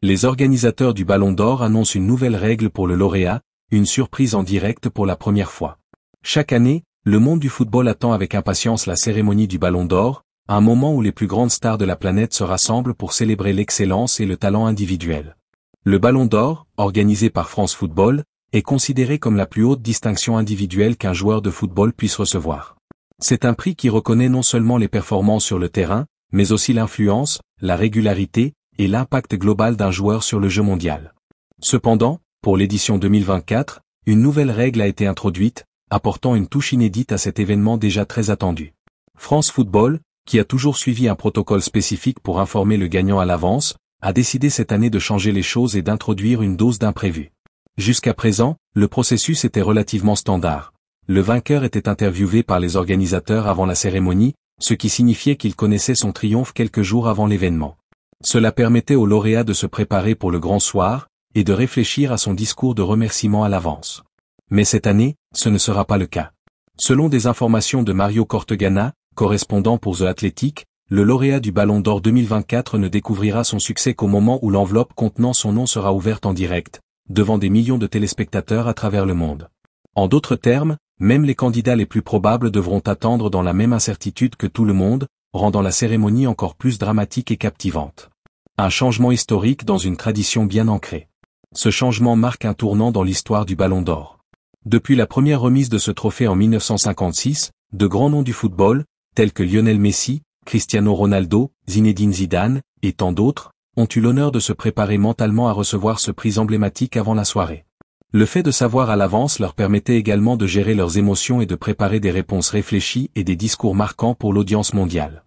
Les organisateurs du Ballon d'Or annoncent une nouvelle règle pour le lauréat, une surprise en direct pour la première fois. Chaque année, le monde du football attend avec impatience la cérémonie du Ballon d'Or, un moment où les plus grandes stars de la planète se rassemblent pour célébrer l'excellence et le talent individuel. Le Ballon d'Or, organisé par France Football, est considéré comme la plus haute distinction individuelle qu'un joueur de football puisse recevoir. C'est un prix qui reconnaît non seulement les performances sur le terrain, mais aussi l'influence, la régularité et l'impact global d'un joueur sur le jeu mondial. Cependant, pour l'édition 2024, une nouvelle règle a été introduite, apportant une touche inédite à cet événement déjà très attendu. France Football, qui a toujours suivi un protocole spécifique pour informer le gagnant à l'avance, a décidé cette année de changer les choses et d'introduire une dose d'imprévu. Jusqu'à présent, le processus était relativement standard. Le vainqueur était interviewé par les organisateurs avant la cérémonie, ce qui signifiait qu'il connaissait son triomphe quelques jours avant l'événement. Cela permettait au lauréat de se préparer pour le grand soir, et de réfléchir à son discours de remerciement à l'avance. Mais cette année, ce ne sera pas le cas. Selon des informations de Mario Cortegana, correspondant pour The Athletic, le lauréat du Ballon d'Or 2024 ne découvrira son succès qu'au moment où l'enveloppe contenant son nom sera ouverte en direct, devant des millions de téléspectateurs à travers le monde. En d'autres termes, même les candidats les plus probables devront attendre dans la même incertitude que tout le monde, rendant la cérémonie encore plus dramatique et captivante. Un changement historique dans une tradition bien ancrée. Ce changement marque un tournant dans l'histoire du Ballon d'Or. Depuis la première remise de ce trophée en 1956, de grands noms du football, tels que Lionel Messi, Cristiano Ronaldo, Zinedine Zidane, et tant d'autres, ont eu l'honneur de se préparer mentalement à recevoir ce prix emblématique avant la soirée. Le fait de savoir à l'avance leur permettait également de gérer leurs émotions et de préparer des réponses réfléchies et des discours marquants pour l'audience mondiale.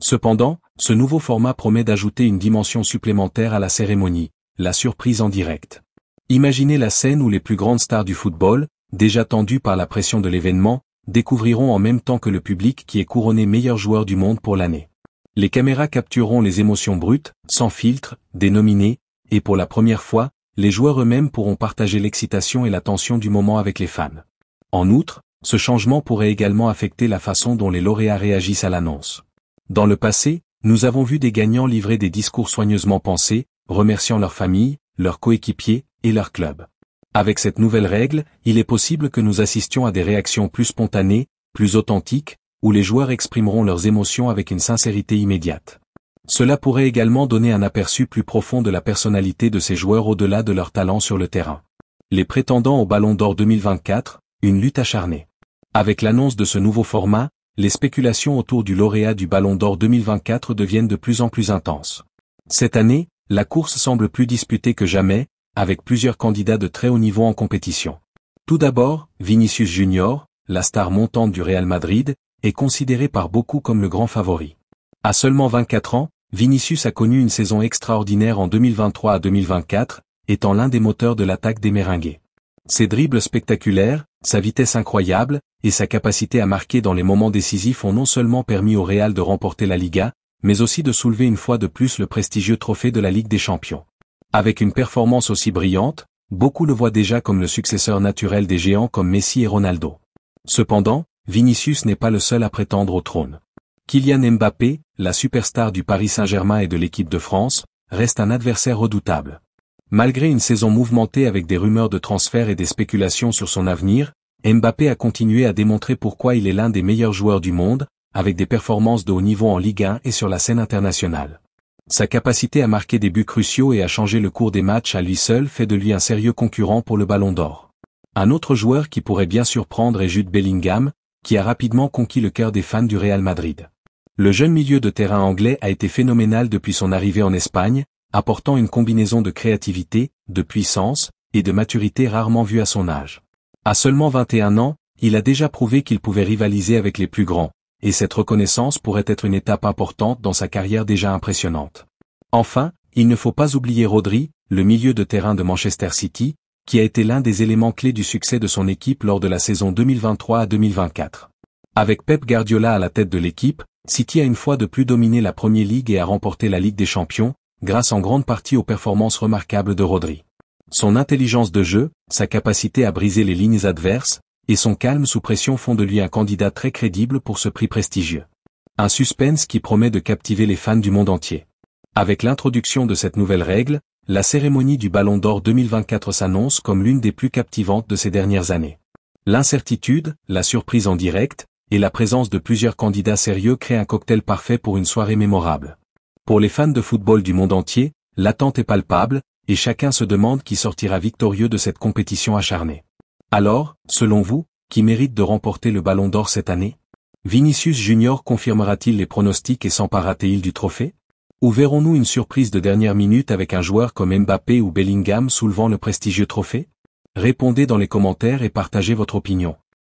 Cependant, ce nouveau format promet d'ajouter une dimension supplémentaire à la cérémonie, la surprise en direct. Imaginez la scène où les plus grandes stars du football, déjà tendues par la pression de l'événement, découvriront en même temps que le public qui est couronné meilleur joueur du monde pour l'année. Les caméras captureront les émotions brutes, sans filtre, des nominés, et pour la première fois, les joueurs eux-mêmes pourront partager l'excitation et la tension du moment avec les fans. En outre, ce changement pourrait également affecter la façon dont les lauréats réagissent à l'annonce. Dans le passé, nous avons vu des gagnants livrer des discours soigneusement pensés, remerciant leur famille, leurs coéquipiers et leur club. Avec cette nouvelle règle, il est possible que nous assistions à des réactions plus spontanées, plus authentiques, où les joueurs exprimeront leurs émotions avec une sincérité immédiate. Cela pourrait également donner un aperçu plus profond de la personnalité de ces joueurs au-delà de leur talent sur le terrain. Les prétendants au Ballon d'Or 2024, une lutte acharnée. Avec l'annonce de ce nouveau format, les spéculations autour du lauréat du Ballon d'Or 2024 deviennent de plus en plus intenses. Cette année, la course semble plus disputée que jamais, avec plusieurs candidats de très haut niveau en compétition. Tout d'abord, Vinicius Junior, la star montante du Real Madrid, est considéré par beaucoup comme le grand favori. À seulement 24 ans, Vinicius a connu une saison extraordinaire en 2023 à 2024, étant l'un des moteurs de l'attaque des Merengues. Ses dribbles spectaculaires, sa vitesse incroyable, et sa capacité à marquer dans les moments décisifs ont non seulement permis au Real de remporter la Liga, mais aussi de soulever une fois de plus le prestigieux trophée de la Ligue des Champions. Avec une performance aussi brillante, beaucoup le voient déjà comme le successeur naturel des géants comme Messi et Ronaldo. Cependant, Vinicius n'est pas le seul à prétendre au trône. Kylian Mbappé, la superstar du Paris Saint-Germain et de l'équipe de France, reste un adversaire redoutable. Malgré une saison mouvementée avec des rumeurs de transfert et des spéculations sur son avenir, Mbappé a continué à démontrer pourquoi il est l'un des meilleurs joueurs du monde, avec des performances de haut niveau en Ligue 1 et sur la scène internationale. Sa capacité à marquer des buts cruciaux et à changer le cours des matchs à lui seul fait de lui un sérieux concurrent pour le Ballon d'Or. Un autre joueur qui pourrait bien surprendre est Jude Bellingham, qui a rapidement conquis le cœur des fans du Real Madrid. Le jeune milieu de terrain anglais a été phénoménal depuis son arrivée en Espagne, apportant une combinaison de créativité, de puissance, et de maturité rarement vue à son âge. À seulement 21 ans, il a déjà prouvé qu'il pouvait rivaliser avec les plus grands, et cette reconnaissance pourrait être une étape importante dans sa carrière déjà impressionnante. Enfin, il ne faut pas oublier Rodri, le milieu de terrain de Manchester City, qui a été l'un des éléments clés du succès de son équipe lors de la saison 2023 à 2024. Avec Pep Guardiola à la tête de l'équipe, City a une fois de plus dominé la Premier League et a remporté la Ligue des Champions, grâce en grande partie aux performances remarquables de Rodri. Son intelligence de jeu, sa capacité à briser les lignes adverses, et son calme sous pression font de lui un candidat très crédible pour ce prix prestigieux. Un suspense qui promet de captiver les fans du monde entier. Avec l'introduction de cette nouvelle règle, la cérémonie du Ballon d'Or 2024 s'annonce comme l'une des plus captivantes de ces dernières années. L'incertitude, la surprise en direct, et la présence de plusieurs candidats sérieux créent un cocktail parfait pour une soirée mémorable. Pour les fans de football du monde entier, l'attente est palpable, et chacun se demande qui sortira victorieux de cette compétition acharnée. Alors, selon vous, qui mérite de remporter le Ballon d'Or cette année? Vinicius Junior confirmera-t-il les pronostics et s'emparera-t-il du trophée? Ou verrons-nous une surprise de dernière minute avec un joueur comme Mbappé ou Bellingham soulevant le prestigieux trophée? Répondez dans les commentaires et partagez votre opinion.